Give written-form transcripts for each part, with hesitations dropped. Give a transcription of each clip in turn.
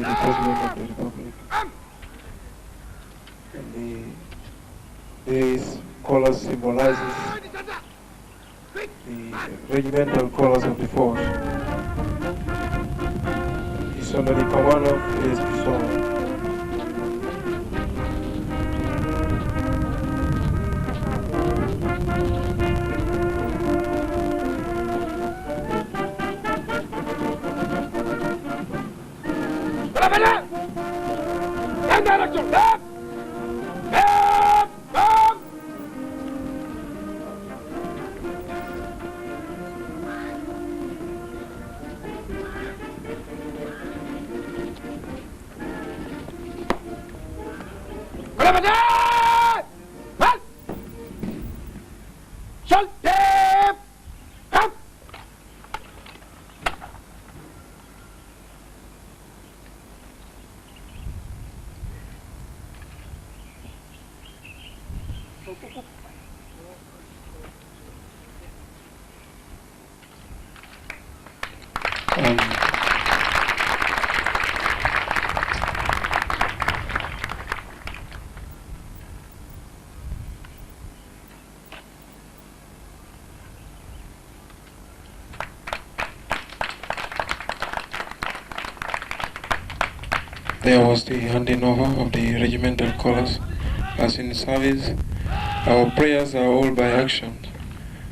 the President of the Republic. And these colors symbolizes the regimental colors of the force. It's under the command of ASP Chongan. There was the handing over of the regimental colors. As in service, our prayers are all by action.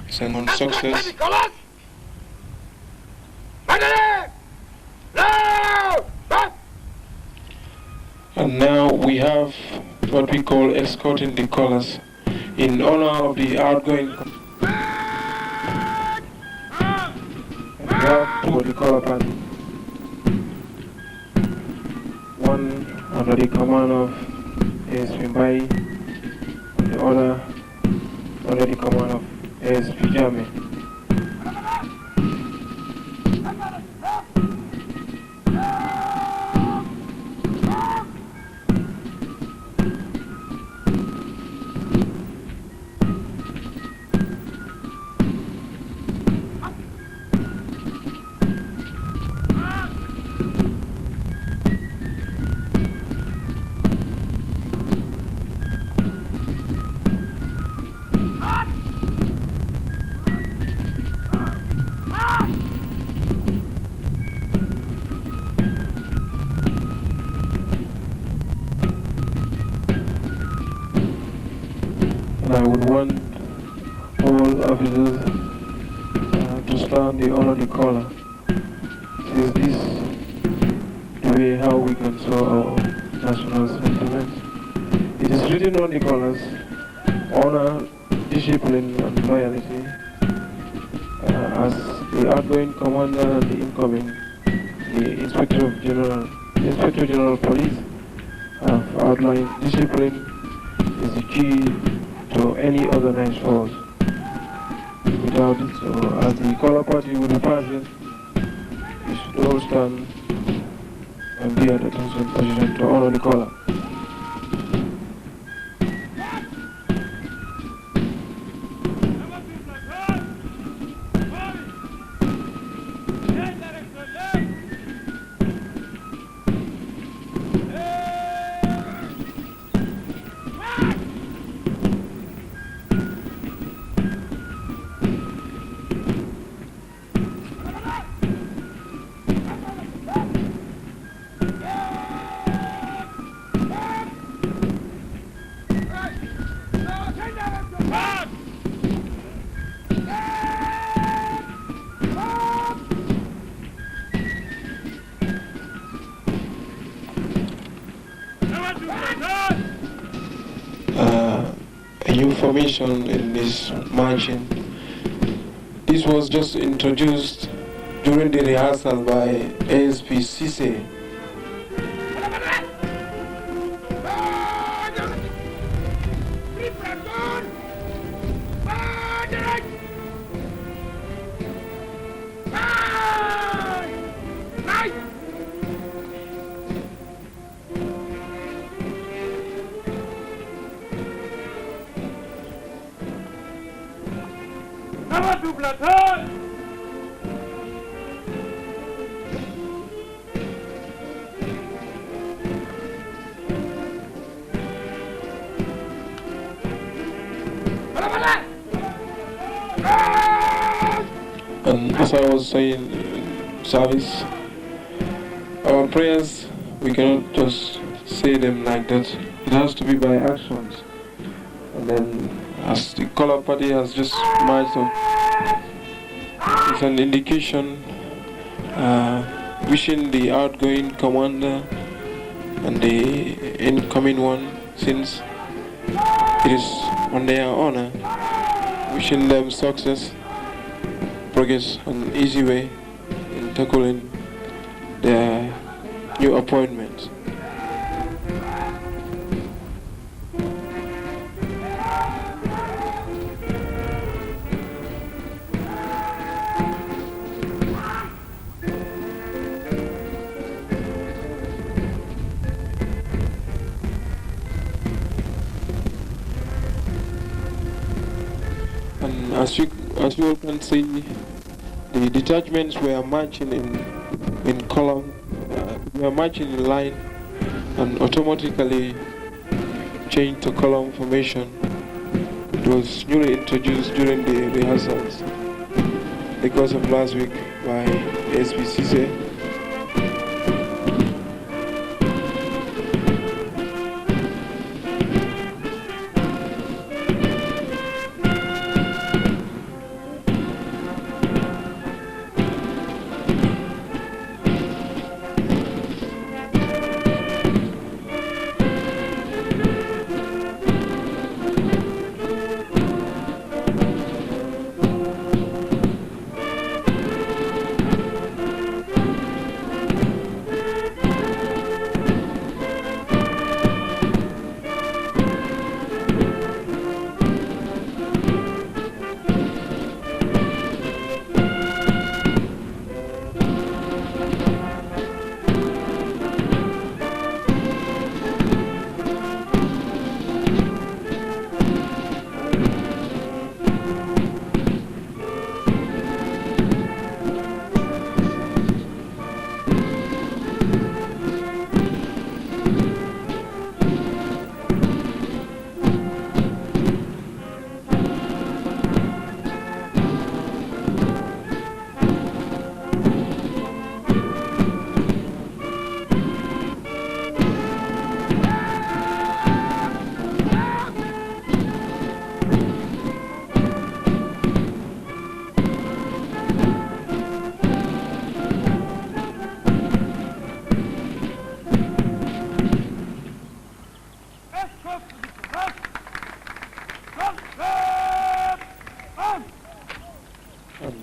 It's an success. And now we have what we call escorting the colors in honor of the outgoing. And we have two of the color party. One under the command of ASP Bai, and the other under the command of ASP Damel. And I would want all officers to stand the honor the color. Is this the way how we can show our national sentiments? It is written on the colors: honor, discipline, and loyalty. As the outgoing commander and the incoming, the Inspector General of Police have outlined discipline is the key to any organized force. Without it, so as the color party will be passing, we should all stand and be at attention position to honor the color. A new formation in this marching. This was just introduced during the rehearsal by ASP Cisse. And as I was saying in service, our prayers, we cannot just say them like that. It has to be by actions. And then, as the color party has just marched on, it's an indication wishing the outgoing commander and the incoming one, since it is on their honor, wishing them success, progress, and easy way in tackling their new appointments. And as you all can see, the detachments were marching in column, we were marching in line, and automatically changed to column formation. It was newly introduced during the rehearsals the course of last week by SPCC.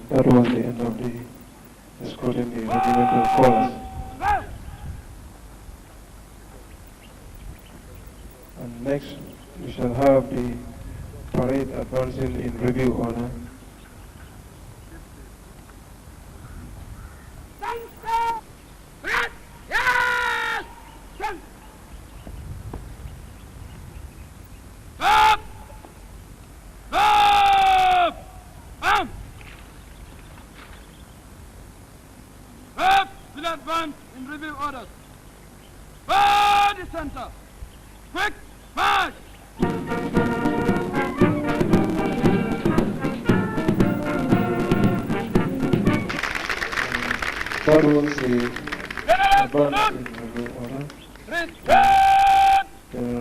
That was the end of the escorting the regimental colors. And next, we shall have the parade advancing in review order. Advance in review orders. Body center. Quick march. That was the advance in review order.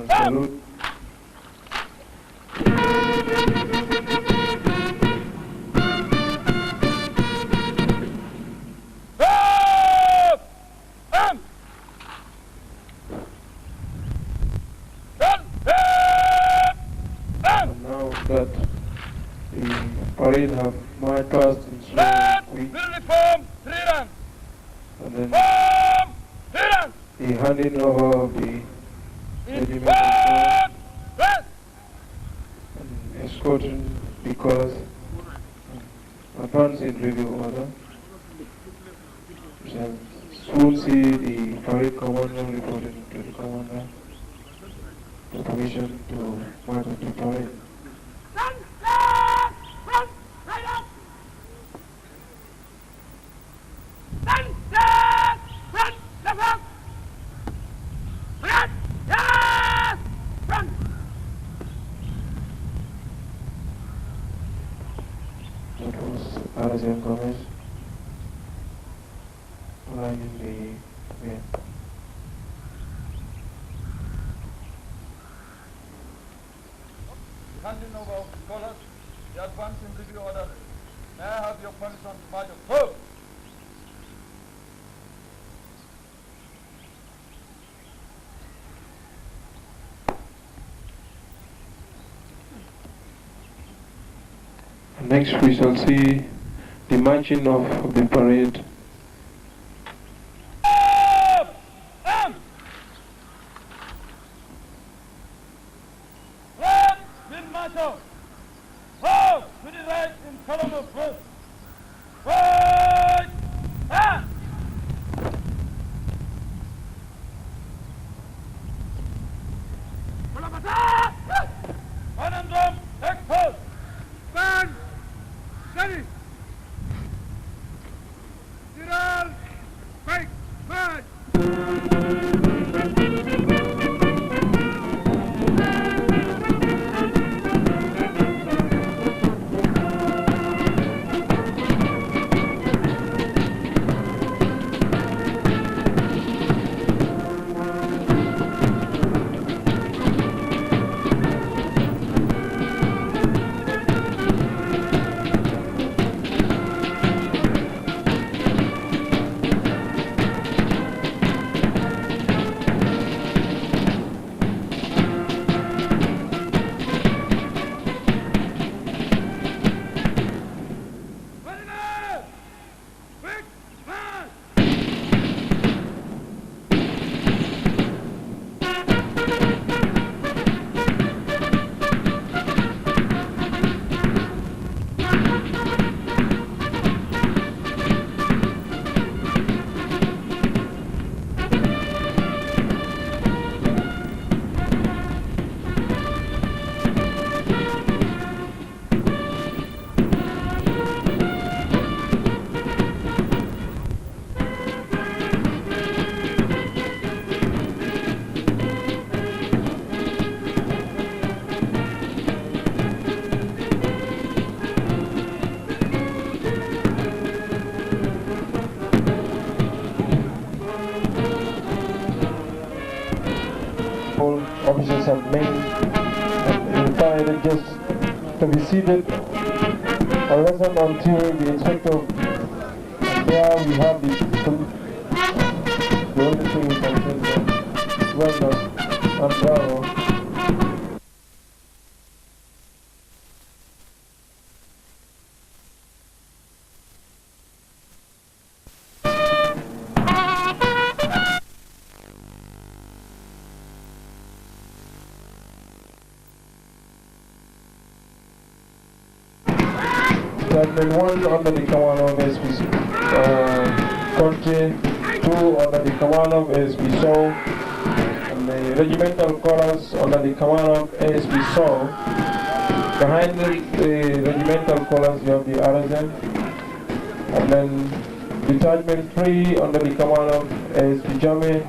Salute. That the parade have marched past in slow Uniform, 3 ranks. and then Ranks. the handing over of the regiment and escorting the colors advance in review order. We shall soon see the parade commander reporting to the commander for permission to march on the parade. Arisen Gomez, lining the way. Handing over of scholars, the advance in review order. May I have your permission to march of hope? Next we shall see the marching of the parade. Officers and men and invited just to be seated or listen until the inspector. And there we have the only thing we can say is that well done and bravo. Admin 1 under the command of ASP Country, 2 under the command of ASP Soul, and the regimental colors under the command of ASP Soul. Behind the regimental colors you have the RSM, and then detachment 3 under the command of ASP Jame.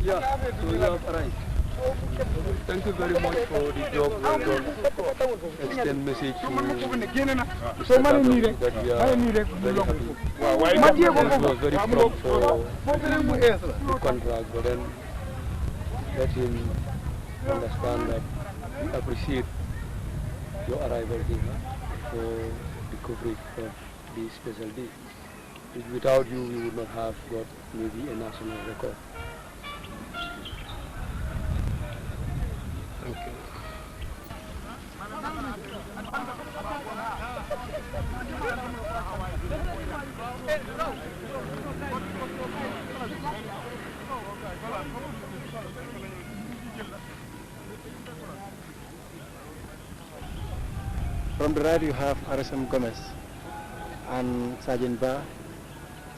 Yeah, so you have arrived. Thank you very much for the job well done. Extend message to Mr. Damel that we are very happy. He was very prompt for the contract, but then let him understand that we appreciate your arrival here for the coverage of this special day. Without you, we would not have got maybe a national record. Thank you. From the right you have RSM Gomez and Sergeant Ba,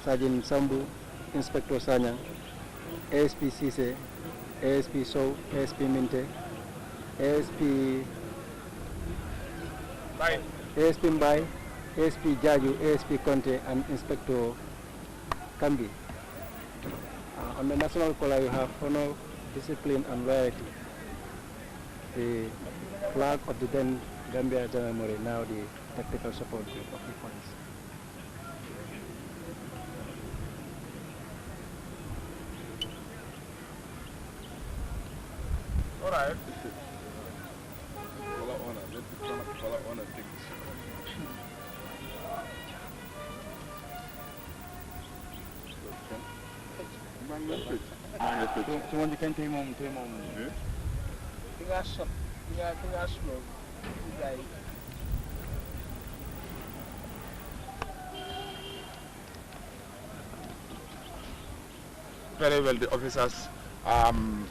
Sergeant Sambu, Inspector Sanyang, ASP Sise, ASP Sow, ASP Minte, ASP Mbai, ASP Jaju, ASP Conte, and Inspector Kambi. On the national collar you have honor, discipline, and loyalty. The flag of the then Gambia gendarmerie, now the tactical support group of the police. All right. Color honor. Let the color honor take this. Someone you can take home. Very well, the officers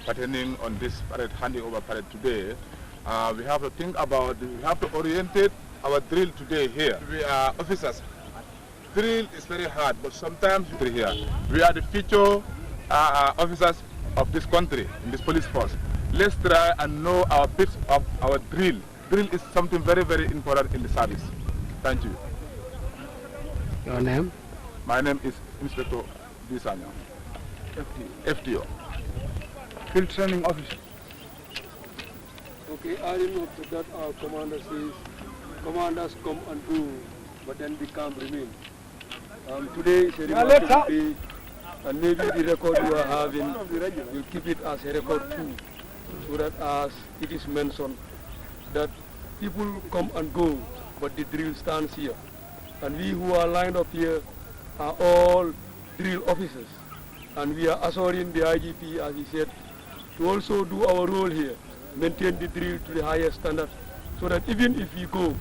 pertaining on this parade, handing over parade today. We have to think about, we have to orientate our drill today here. We are officers. Drill is very hard, but sometimes we're here. We are the future officers of this country, in this police force. Let's try and know our bits of our drill. Drill is something very, very important in the service. Thank you. Your name? My name is Inspector Bisanya. FTO. Field training officer. Okay, adding up to that, our commander says, commanders come and go, but then the camp remain. Today is a remarkable day, and maybe the record you are having, we'll keep it as a record too, so that as it is mentioned, that people come and go, but the drill stands here. And we who are lined up here are all drill officers. And we are assuring the IGP, as he said, to also do our role here, maintain the drill to the highest standard, so that even if we go,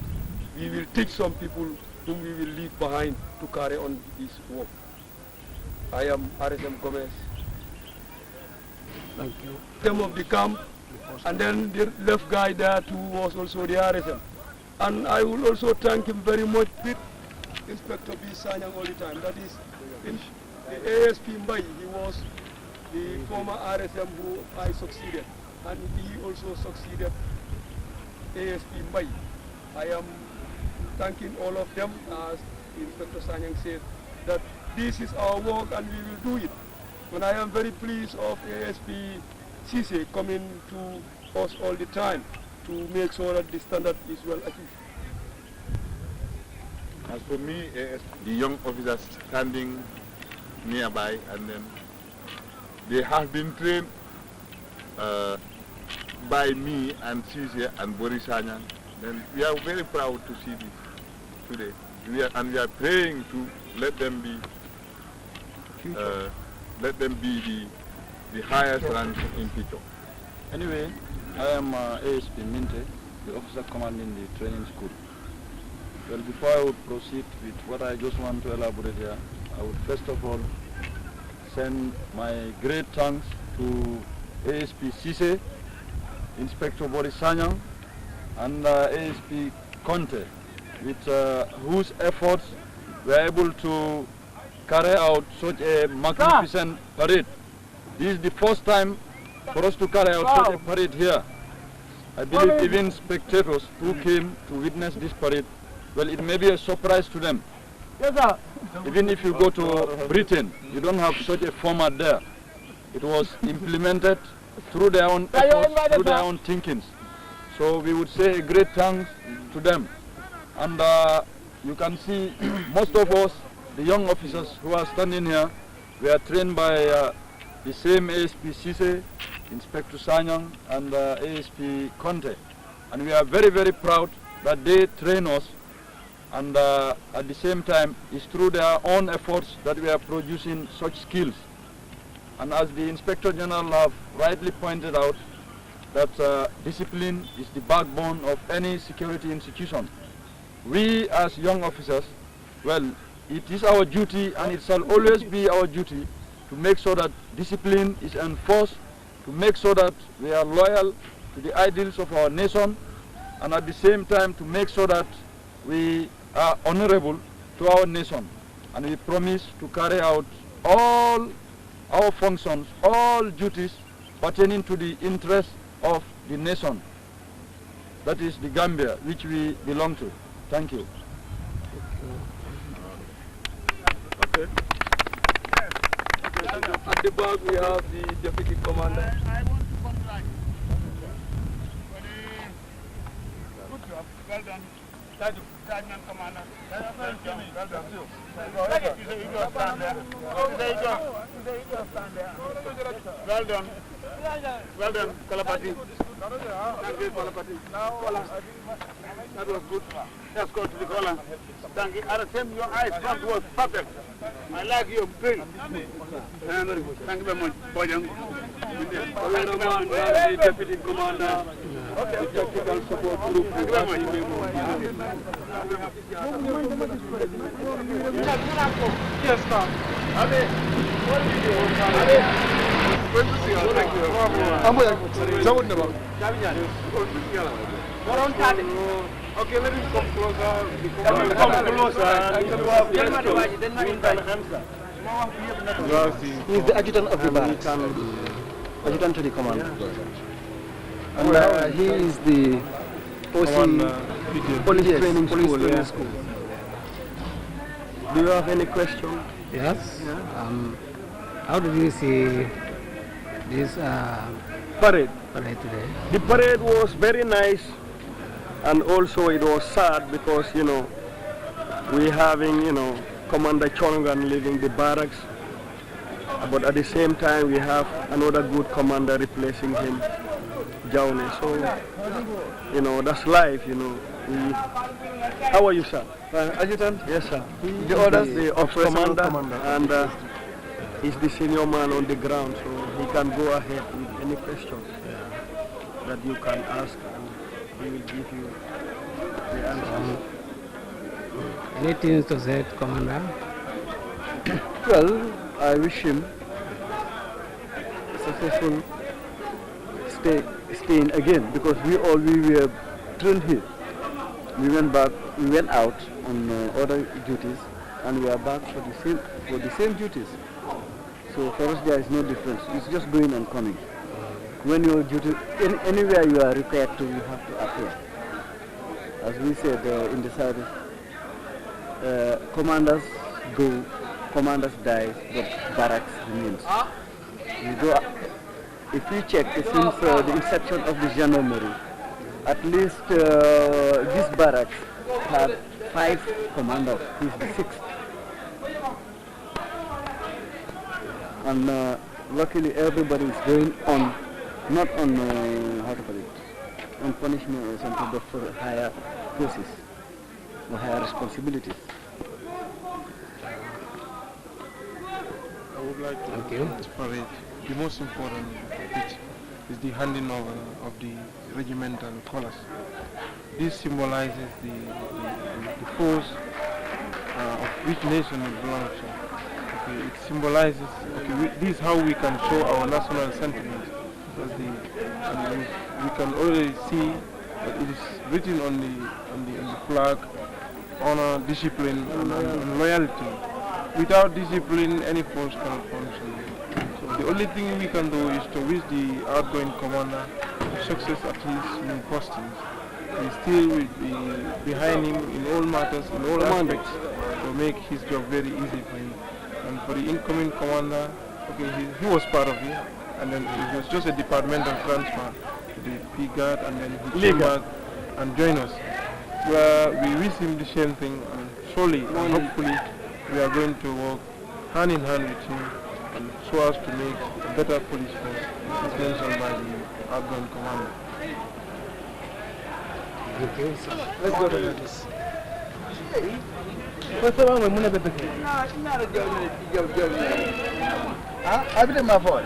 we will teach some people whom we will leave behind to carry on this work. I am RSM Gomez. Thank you. Them of the camp, and then the left guy there too was also the RSM. And I will also thank him very much with Inspector B. Sanyang all the time. That is in the ASP Mbai. He was the former RSM who I succeeded, and he also succeeded ASP Mbai. I am thanking all of them, as Inspector Sanyang said, that this is our work and we will do it. And I am very pleased of ASP Cisse coming to us all the time to make sure that the standard is well achieved. As for me, the young officers standing nearby, and then they have been trained by me and Cisse and Boris Anyan. Then we are very proud to see this today. We are praying to let them be the highest rank in future. Anyway, I am ASP Minte, the officer commanding the training school. Well, before I would proceed with what I just want to elaborate here, I would first of all send my great thanks to ASP Cisse, Inspector Boris Sanyang, and ASP Conte, with whose efforts we are able to carry out such a magnificent parade. This is the first time for us to carry out such a parade here. I believe even spectators who came to witness this parade, well, it may be a surprise to them. Even if you go to Britain, you don't have such a format there. it was implemented through their own efforts, through their own thinkings. So we would say a great thanks to them. And you can see most of us, the young officers who are standing here, we are trained by the same ASP Sise, Inspector Sanyang, and ASP Conte. And we are very, very proud that they train us, and at the same time, it's through their own efforts that we are producing such skills. And as the Inspector General have rightly pointed out, that discipline is the backbone of any security institution. We as young officers, well, it is our duty, and it shall always be our duty, to make sure that discipline is enforced, to make sure that we are loyal to the ideals of our nation, and at the same time to make sure that we are honorable to our nation. And we promise to carry out all our functions, all duties pertaining to the interest of the nation, that is the Gambia, which we belong to. Thank you. Okay. At the back we have the Deputy Commander. Well done. Sergeant Commander. Well done. Well done. Well done. Well done, Kalapati. Thank you, Kalapati. That was good. Let's go to the collar. Thank you. At the same, your eyes front was perfect. I like your drill. Thank you very much, Bojang. The Deputy Commander, the Tactical Support Group. Thank you very much. Yes, sir. Okay, let him come closer. Come closer. He is the adjutant of the barracks, adjutant to the command. And he is the police training school. Do you have any question? Yes. How did you see this Parade. today? The parade was very nice, and also it was sad because, we having, Commander Chongan leaving the barracks, but at the same time we have another good commander replacing him, Jaune. So, that's life, How are you, sir? Adjutant? Yes, sir. The others, The operational commander, and he's the senior man on the ground, so he can go ahead with any questions that you can ask, and he will give you the answers. Anything to say, Commander? Well, I wish him successful staying again, because we were trained here. We went out on other duties, and we are back for the same duties. So for us there is no difference. It's just going and coming. When your duty, anywhere you are required to, you have to appear. As we said in the service, commanders go, commanders die, but barracks remains. If we check since the inception of the gendarmerie, at least this barracks had 5 commanders. He's the 6th. And luckily everybody is going on, not on, on punishment or something, but for higher posts or higher responsibilities. I would like to this parade. The most important bit is the handing over of the regimental colors. This symbolizes the force of which nation it belongs to. Okay, it symbolizes, this is how we can show our national sentiment. Because we can already see that it is written on the flag, honor, discipline, and loyalty. Without discipline, any force cannot function. So the only thing we can do is to wish the outgoing commander success at his new postings. We still will be behind him in all matters, in all aspects, to make his job very easy for him. And for the incoming commander, okay, he was part of it, and then it was just a departmental transfer to the PGAD, and then he came back and joined us. We wish him the same thing, and surely and hopefully we are going to work hand in hand with him, and so as to make a better police force, as mentioned by the outgoing commander. Let's go to this. What's wrong with Muna Pepe? I believe my fault.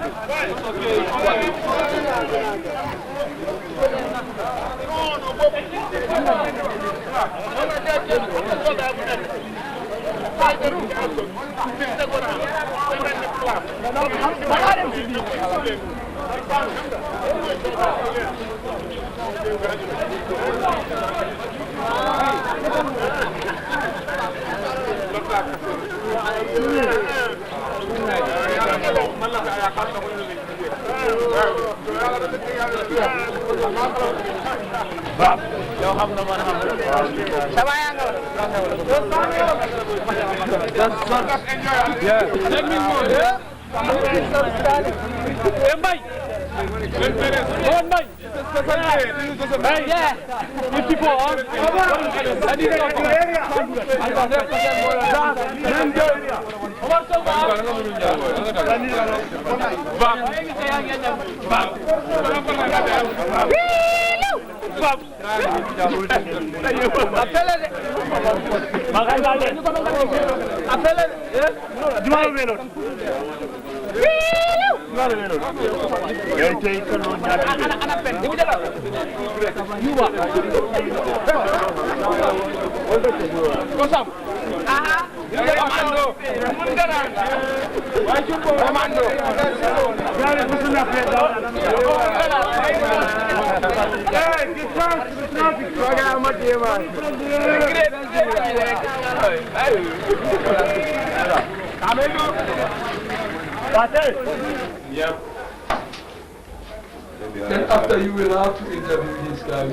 Then after you will have to interview this guy.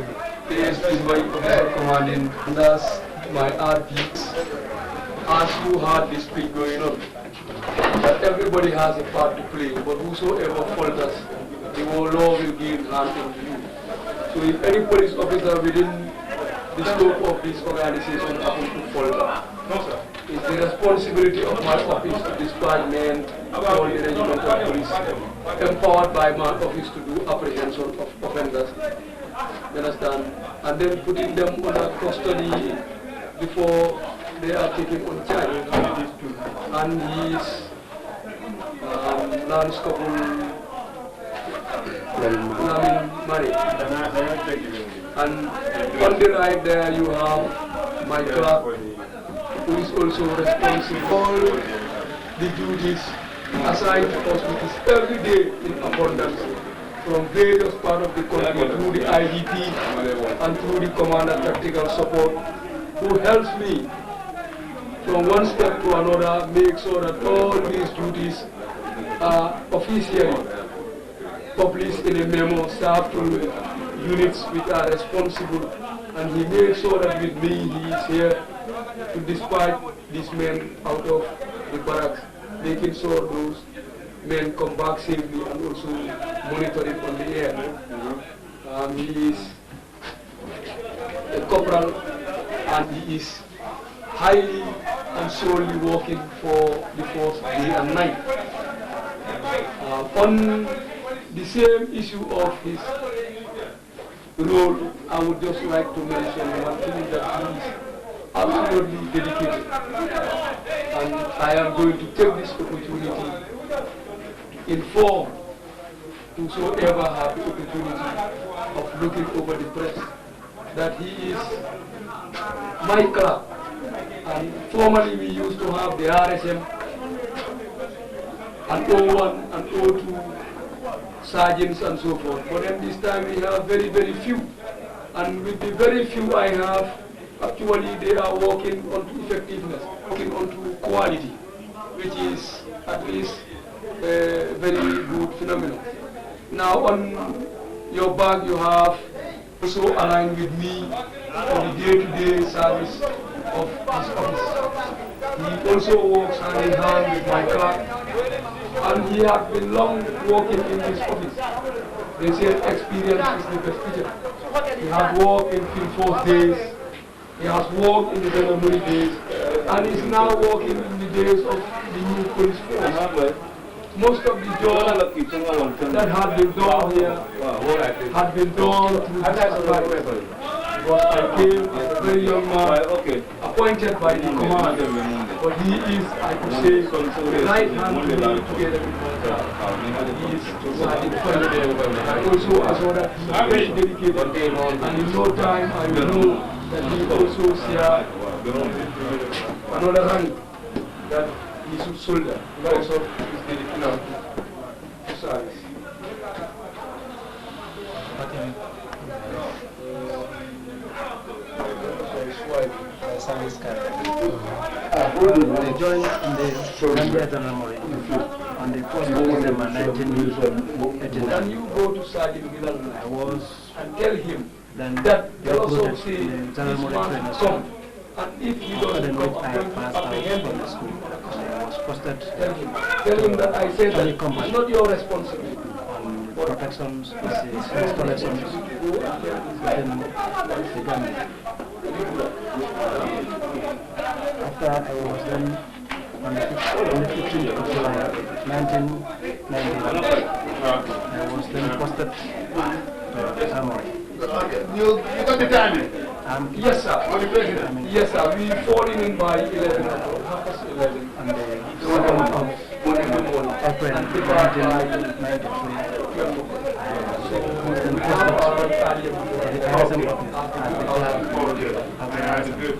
This is my officer commanding, and that's my RPs. As you had this thing going on, that everybody has a part to play, but whosoever falters, the whole law will give hand on you. So if any police officer within the scope of this organization happens to falter, it's the responsibility of my office to dispatch men from the regimental police, empowered by my office to do apprehension of offenders. You understand? And then putting them under custody before they are taken on charge. And his non-scopul money. And on the right there you have my clerk, who is also responsible for the duties assigned to us, which is every day in abundance, from various parts of the country through the IDP and through the Commander Tactical Support, who helps me from one step to another, make sure that all these duties are officially published in a memo served to units which are responsible, and he makes sure that with me he is here to dispatch these men out of the barracks, making sure those men come back safely and also monitor it on the air. He is a corporal and he is highly and solely working for the force day and night. On the same issue of his role, I would just like to mention one thing, that he is absolutely dedicated. And I am going to take this opportunity to inform whosoever have the opportunity of looking over the press that he is my clerk. And formerly we used to have the RSM and O1 and O2 sergeants and so forth. But then this time we have very, very few. And with the very few I have, actually they are working on effectiveness, working on quality, which is at least a very good phenomenon. Now on your back you have also aligned with me for the day-to-day service of his office. He also works hand in hand with my clerk, And he had been long working in this office. They say experience is the best teacher. He had worked in field force days. He has worked in the gendarmerie days. And he's now working in the days of the new police force. Most of the jobs that had been done here had been done through this advice. Because I came as a very young man, appointed by the command. But he is, I could say, the right hand to me together with myself. He is satisfied. Also, as well as he is very dedicated. And in no time, I will know that he also share another hand that he should shoulder because of his dedication to service. I joined in the Gambia Ceremonial on the 1st of December 1989. Then you go to Sergeant Milan and tell him that they also say this man come. And if you don't come, I passed out from the school. I was posted. Tell him that I said that it's not your responsibility. Protections, installations within the government. After I was then on the 15th of July 1991, I was then posted to the armory. You got the timing? Yes, sir. Yes, sir. We falling in by 11 o'clock, 11. On the 2nd of April 1993. So then posted to the ISM office as the clerk of the